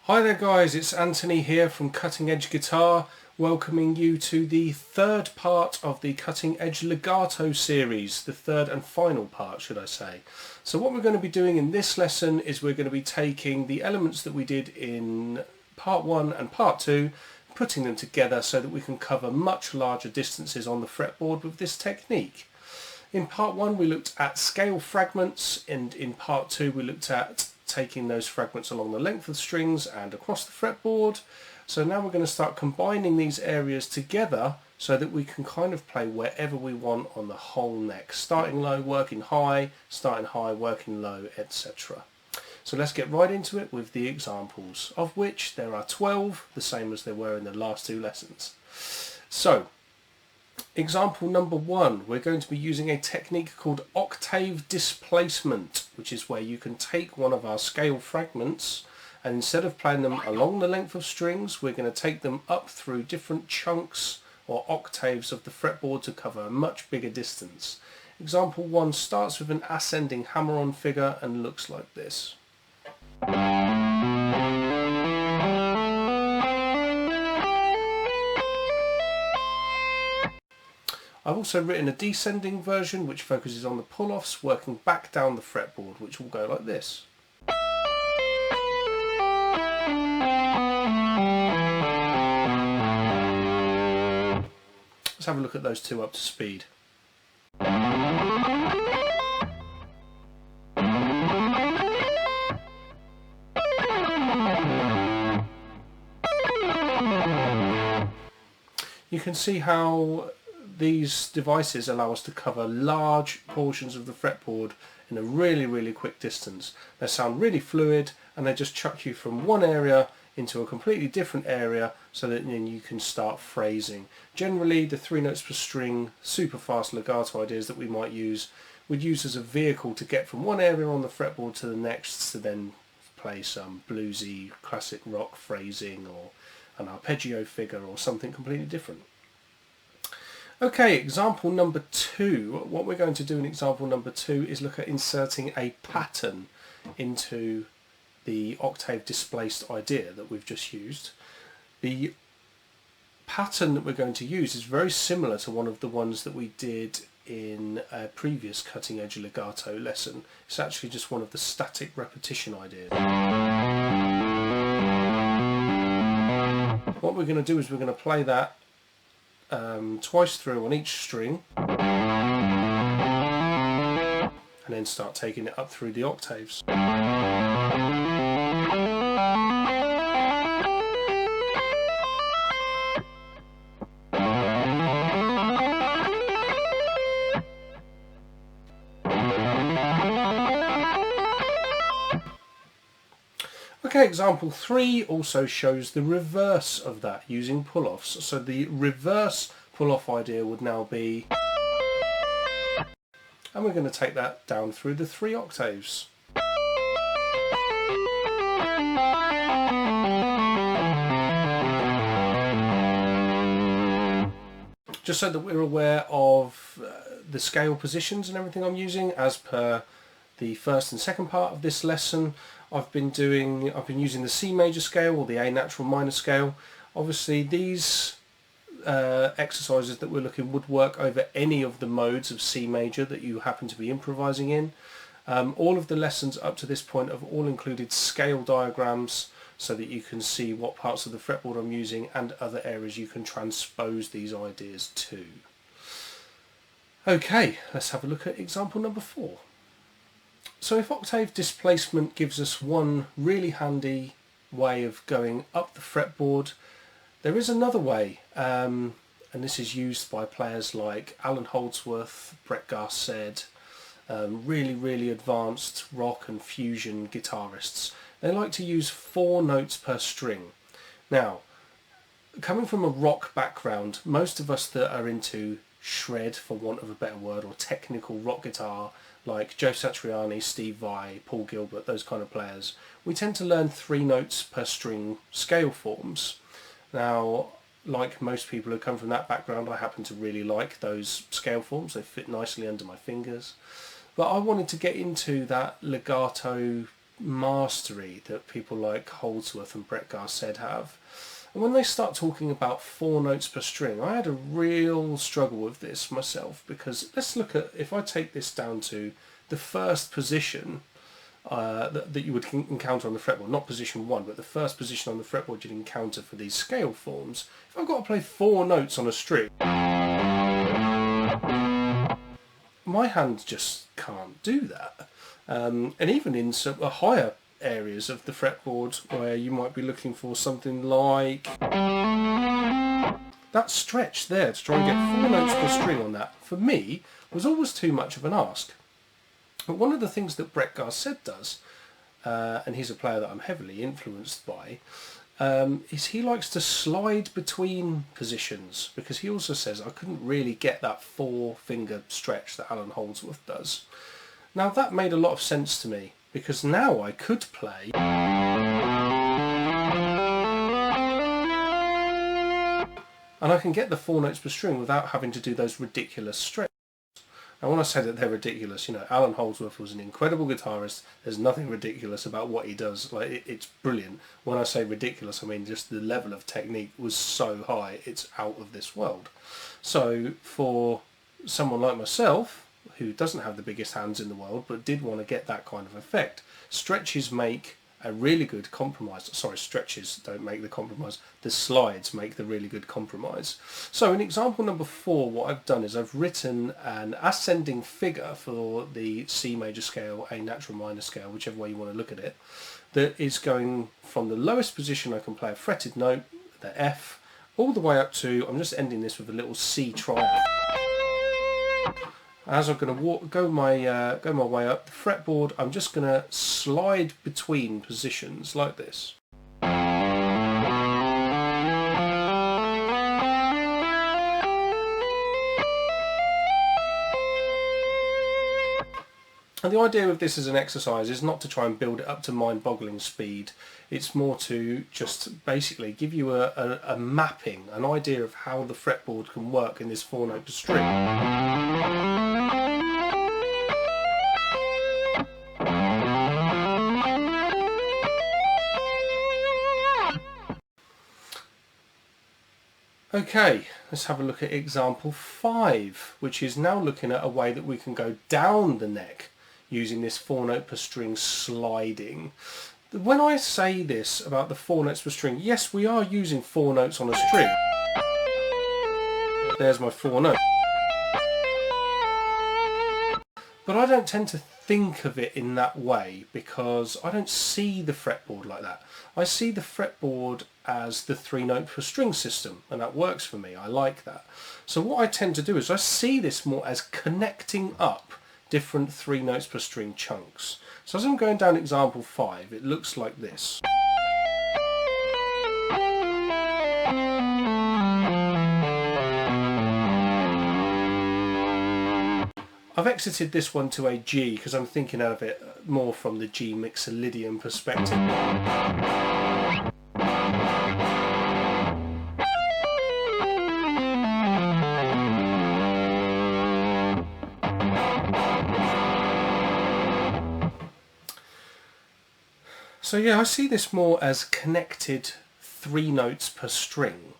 Hi there guys, it's Anthony here from Cutting Edge Guitar, welcoming you to the third part of the Cutting Edge Legato series, the third and final part should I say. So what we're going to be doing in this lesson is we're going to be taking the elements that we did in part 1 and part 2, putting them together so that we can cover much larger distances on the fretboard with this technique. In part 1 we looked at scale fragments, and in part 2 we looked at taking those fragments along the length of the strings and across the fretboard. So now we're going to start combining these areas together so that we can kind of play wherever we want on the whole neck, starting low, working high, starting high, working low, etc. So let's get right into it with the examples, of which there are 12, the same as there were in the last two lessons. So example number 1, we're going to be using a technique called Octave Displacement, which is where you can take one of our scale fragments and instead of playing them along the length of strings, we're going to take them up through different chunks or octaves of the fretboard to cover a much bigger distance. Example 1 starts with an ascending hammer-on figure and looks like this. I've also written a descending version which focuses on the pull-offs working back down the fretboard, which will go like this. Let's have a look at those two up to speed. You can see how these devices allow us to cover large portions of the fretboard in a really quick distance. They sound really fluid and they just chuck you from one area into a completely different area so that then you can start phrasing. Generally the 3 notes per string super fast legato ideas that we might use we'd use as a vehicle to get from one area on the fretboard to the next to then play some bluesy classic rock phrasing or an arpeggio figure or something completely different. Okay, example number 2. What we're going to do in example number 2 is look at inserting a pattern into the octave displaced idea that we've just used. The pattern that we're going to use is very similar to one of the ones that we did in a previous cutting edge legato lesson. It's actually just one of the static repetition ideas. What we're going to do is we're going to play that twice through on each string and then start taking it up through the octaves. Okay, example 3 also shows the reverse of that using pull-offs. So the reverse pull-off idea would now be, and we're going to take that down through the 3 octaves. Just so that we're aware of the scale positions and everything I'm using as per the first and second part of this lesson. I've been using the C major scale or the A natural minor scale. Obviously these exercises that we're looking would work over any of the modes of C major that you happen to be improvising in. All of the lessons up to this point have all included scale diagrams so that you can see what parts of the fretboard I'm using and other areas you can transpose these ideas to. Okay, let's have a look at example number 4. So if octave displacement gives us one really handy way of going up the fretboard, there is another way, and this is used by players like Alan Holdsworth, Brett Garsed, really advanced rock and fusion guitarists. They like to use 4 notes per string. Now, coming from a rock background, most of us that are into shred, for want of a better word, or technical rock guitar, like Joe Satriani, Steve Vai, Paul Gilbert, those kind of players, we tend to learn 3 notes per string scale forms. Now, like most people who come from that background, I happen to really like those scale forms. They fit nicely under my fingers. But I wanted to get into that legato mastery that people like Holdsworth and Brett Garsed have. And when they start talking about 4 notes per string, I had a real struggle with this myself, because let's look at, if I take this down to the first position that you would encounter on the fretboard, not position 1, but the first position on the fretboard you'd encounter for these scale forms. If I've got to play 4 notes on a string, my hand just can't do that. And even in some higher areas of the fretboard where you might be looking for something like that stretch there, to try and get 4 notes per string on that, for me was always too much of an ask. But one of the things that Brett Garsed does, and he's a player that I'm heavily influenced by, is he likes to slide between positions, because he also says I couldn't really get that 4-finger stretch that Alan Holdsworth does. Now that made a lot of sense to me, because now I could play and I can get the 4 notes per string without having to do those ridiculous stretches. Now when I say that they're ridiculous, you know, Alan Holdsworth was an incredible guitarist. There's nothing ridiculous about what he does. Like, it's brilliant. When I say ridiculous, I mean just the level of technique was so high, it's out of this world. So for someone like myself, who doesn't have the biggest hands in the world but did want to get that kind of effect, stretches make a really good compromise. Sorry, stretches don't make the compromise, the slides make the really good compromise. So in example number 4, what I've done is I've written an ascending figure for the C major scale, A natural minor scale, whichever way you want to look at it, that is going from the lowest position I can play a fretted note, the F, all the way up to, I'm just ending this with a little C triad. As I'm going to go my way up the fretboard, I'm just going to slide between positions like this. And the idea of this as an exercise is not to try and build it up to mind-boggling speed. It's more to just basically give you a mapping, an idea of how the fretboard can work in this 4 note per string. Okay, let's have a look at example 5, which is now looking at a way that we can go down the neck using this 4 note per string sliding. When I say this about the 4 notes per string, yes, we are using 4 notes on a string. There's my 4 notes. But I don't tend to think of it in that way, because I don't see the fretboard like that. I see the fretboard as the 3 note per string system, and that works for me. I like that. So what I tend to do is I see this more as connecting up different 3 notes per string chunks. So as I'm going down example 5, it looks like this. I've exited this one to a G because I'm thinking of it more from the G Mixolydian perspective. So yeah, I see this more as connected 3 notes per string.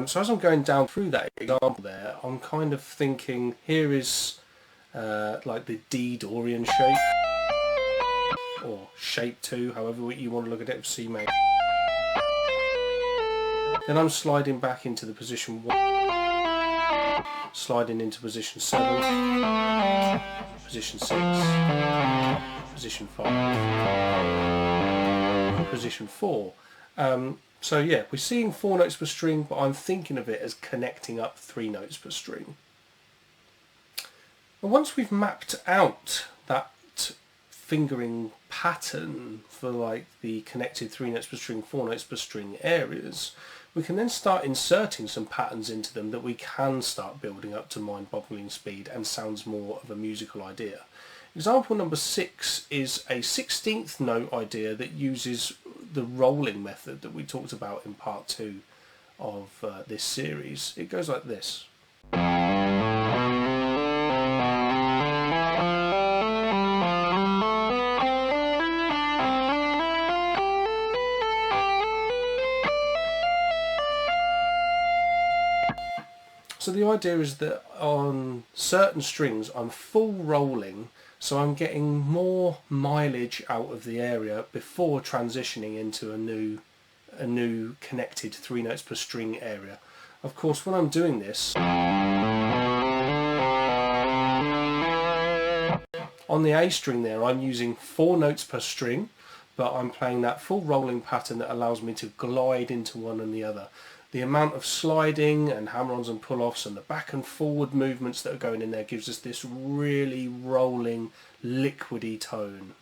So as I'm going down through that example there, I'm kind of thinking, here is like the D Dorian shape, or shape 2, however you want to look at it, of C major. Then I'm sliding back into the position 1, sliding into position 7, position 6, position 5, position 4. So yeah, we're seeing 4 notes per string, but I'm thinking of it as connecting up 3 notes per string. And once we've mapped out that fingering pattern for like the connected 3 notes per string, 4 notes per string areas, we can then start inserting some patterns into them that we can start building up to mind-boggling speed and sounds more of a musical idea. Example number 6 is a 16th note idea that uses the rolling method that we talked about in part 2 of this series. It goes like this. So the idea is that on certain strings I'm full rolling, so I'm getting more mileage out of the area before transitioning into a new connected 3 notes per string area. Of course, when I'm doing this, on the A string there I'm using 4 notes per string, but I'm playing that full rolling pattern that allows me to glide into one and the other. The amount of sliding and hammer-ons and pull-offs and the back and forward movements that are going in there gives us this really rolling, liquidy tone.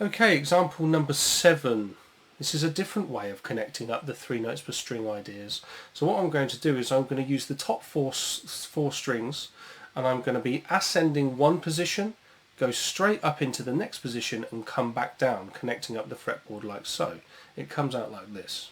Okay, example number 7. This is a different way of connecting up the 3 notes per string ideas. So what I'm going to do is I'm going to use the top four strings, and I'm going to be ascending one position, go straight up into the next position and come back down, connecting up the fretboard like so. It comes out like this.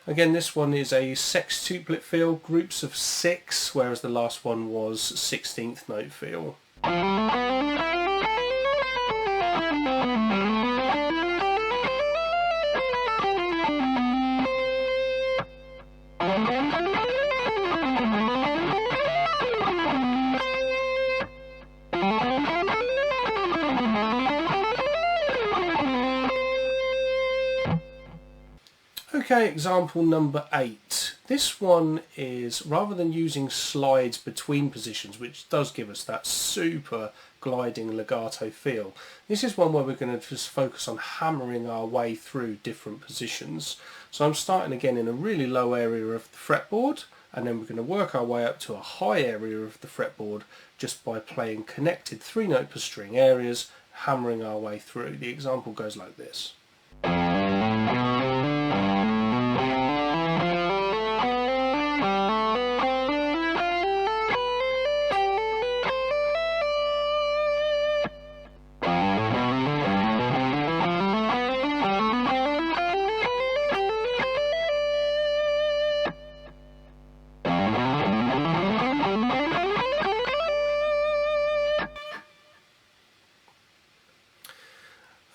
Again, this one is a sextuplet feel, groups of 6, whereas the last one was 16th note feel. Okay, example number 8. This one is, rather than using slides between positions, which does give us that super gliding legato feel, this is one where we're going to just focus on hammering our way through different positions. So I'm starting again in a really low area of the fretboard, and then we're going to work our way up to a high area of the fretboard just by playing connected 3 note per string areas, hammering our way through. The example goes like this.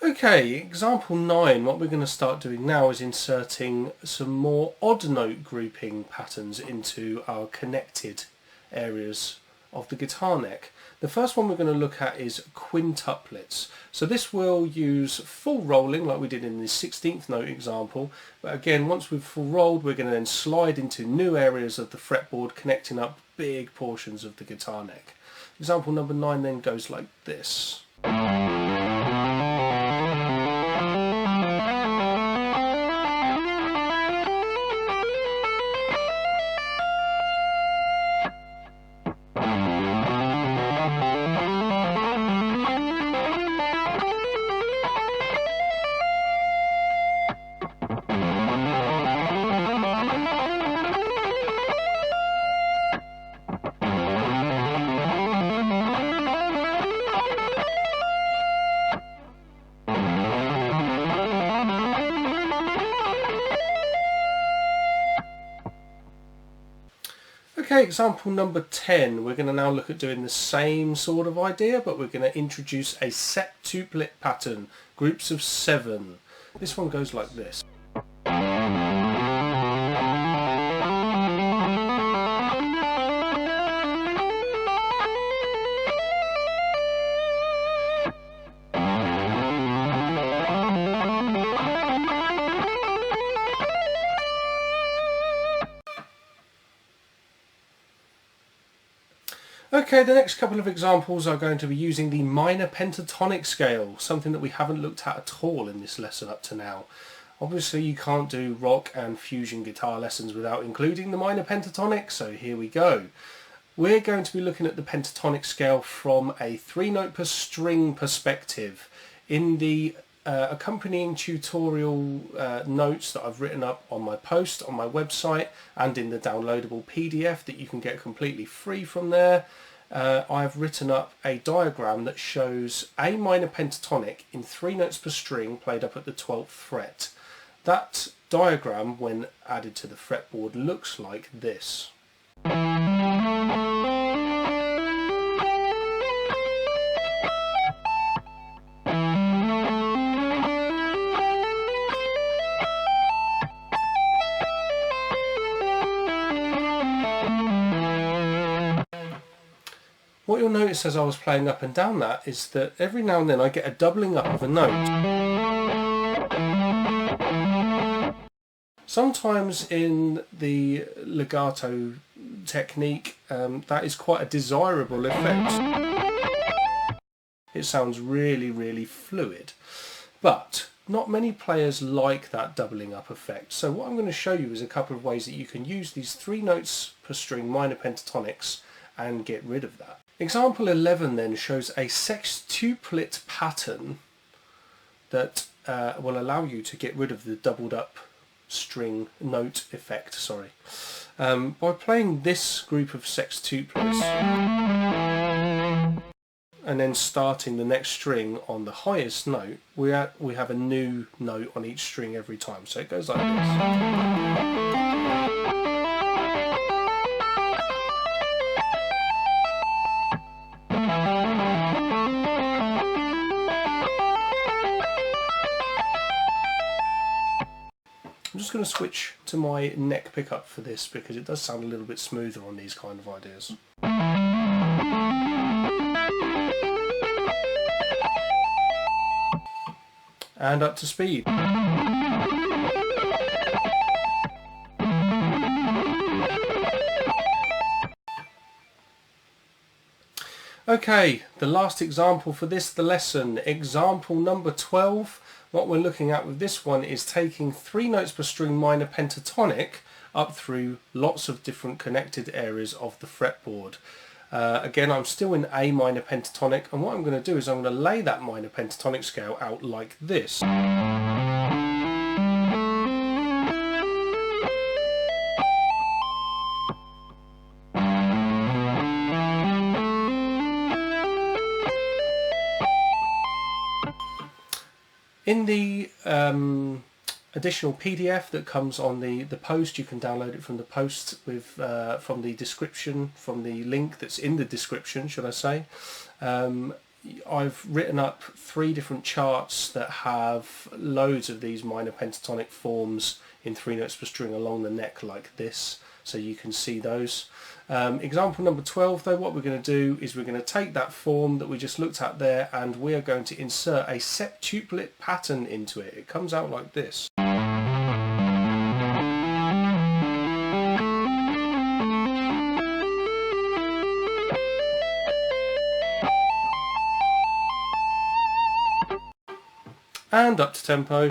Okay, example 9, what we're going to start doing now is inserting some more odd note grouping patterns into our connected areas of the guitar neck. The first one we're going to look at is quintuplets. So this will use full rolling like we did in the 16th note example, but again, once we've full rolled, we're going to then slide into new areas of the fretboard, connecting up big portions of the guitar neck. Example number 9 then goes like this. Okay, example number 10, we're going to now look at doing the same sort of idea, but we're going to introduce a septuplet pattern, groups of 7. This one goes like this. Okay, the next couple of examples are going to be using the minor pentatonic scale, something that we haven't looked at all in this lesson up to now. Obviously you can't do rock and fusion guitar lessons without including the minor pentatonic, so here we go. We're going to be looking at the pentatonic scale from a 3 note per string perspective. In the accompanying tutorial notes that I've written up on my post on my website and in the downloadable PDF that you can get completely free from there. I've written up a diagram that shows A minor pentatonic in 3 notes per string played up at the 12th fret. That diagram, when added to the fretboard, looks like this. What you'll notice as I was playing up and down that is that every now and then I get a doubling up of a note. Sometimes in the legato technique that is quite a desirable effect. It sounds really, really fluid. But not many players like that doubling up effect. So what I'm going to show you is a couple of ways that you can use these 3 notes per string minor pentatonics and get rid of that. Example 11 then shows a sextuplet pattern that will allow you to get rid of the doubled up string note effect, by playing this group of sextuplets and then starting the next string on the highest note. We have a new note on each string every time, so it goes like this. I'm just going to switch to my neck pickup for this because it does sound a little bit smoother on these kind of ideas. And up to speed. Okay, the last example for the lesson, example number 12. What we're looking at with this one is taking 3 notes per string minor pentatonic up through lots of different connected areas of the fretboard. Again, I'm still in A minor pentatonic, and what I'm going to do is I'm going to lay that minor pentatonic scale out like this. In the additional PDF that comes on the post, you can download it from the post with from the description, from the link that's in the description, should I say. I've written up 3 different charts that have loads of these minor pentatonic forms in 3 notes per string along the neck like this, so you can see those. Example number 12 though, what we're going to do is we're going to take that form that we just looked at there and we are going to insert a septuplet pattern into it. It comes out like this. And up to tempo.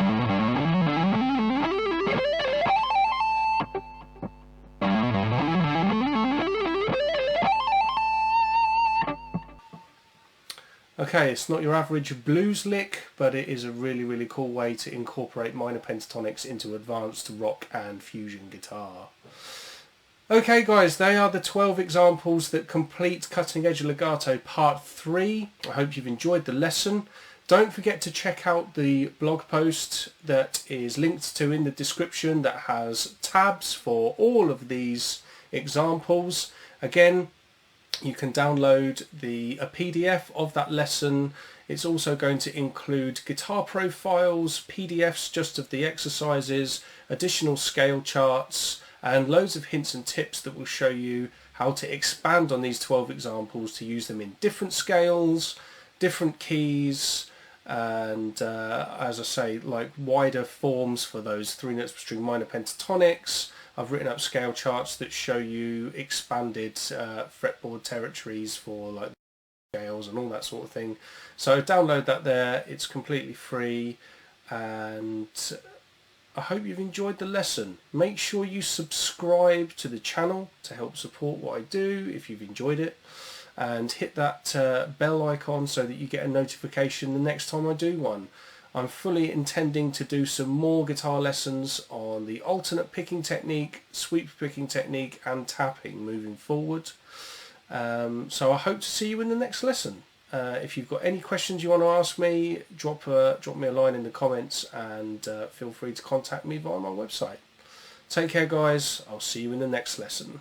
Okay, it's not your average blues lick, but it is a really, really cool way to incorporate minor pentatonics into advanced rock and fusion guitar. Okay guys, they are the 12 examples that complete Cutting Edge Legato Part 3. I hope you've enjoyed the lesson. Don't forget to check out the blog post that is linked to in the description that has tabs for all of these examples. Again, you can download a PDF of that lesson. It's also going to include guitar profiles, PDFs just of the exercises, additional scale charts, and loads of hints and tips that will show you how to expand on these 12 examples to use them in different scales, different keys, and as I say, like wider forms for those 3 notes per string minor pentatonics. I've written up scale charts that show you expanded fretboard territories for like scales and all that sort of thing. So download that there, it's completely free, and I hope you've enjoyed the lesson. Make sure you subscribe to the channel to help support what I do if you've enjoyed it, and hit that bell icon so that you get a notification the next time I do one. I'm fully intending to do some more guitar lessons on the alternate picking technique, sweep picking technique and tapping moving forward. So I hope to see you in the next lesson. If you've got any questions you want to ask me, drop me a line in the comments, and feel free to contact me via my website. Take care guys, I'll see you in the next lesson.